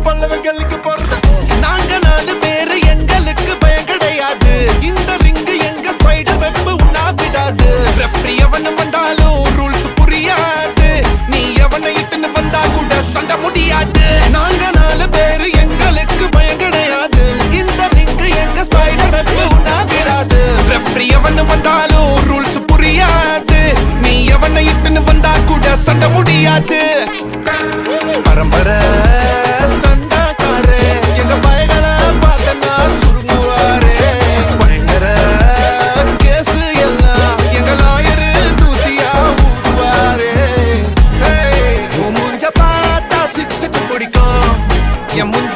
பல்லவங்களுக்கு போறது. நாங்க 4 பேரு எங்களுக்கு பயம் கிடையாது. இந்த ரிங்கு எங்க ஸ்பைடர் வெப் உண்ணா விடாது. ரெஃப்ரி எவனும் வந்தாலும் ரூல்ஸ் புரியாது. நீ எவனை இட்டுன்னு வந்தா கூட சண்டை முடியாது. நாங்க 4 பேரு எங்களுக்கு பயம் கிடையாது. இந்த ரிங்கு எங்க ஸ்பைடர் வெப் உண்ணா விடாது. ரெஃப்ரி எவனும் வந்தாலும் ரூல்ஸ் புரியாது. நீ எவனை இட்டுன்னு வந்தா கூட சண்டை முடியாது. பரம்பரை சண்டாக்காரே எங்க பயகளை பார்த்தனா சுருங்குவாரே. பயங்கர கேசு எல்லாம் எங்க லாயரு தூசியா ஊதுவாரே. மூஞ்ச பார்த்தா சிக்ஸுக்கு பிடிக்கும். என் முஞ்ச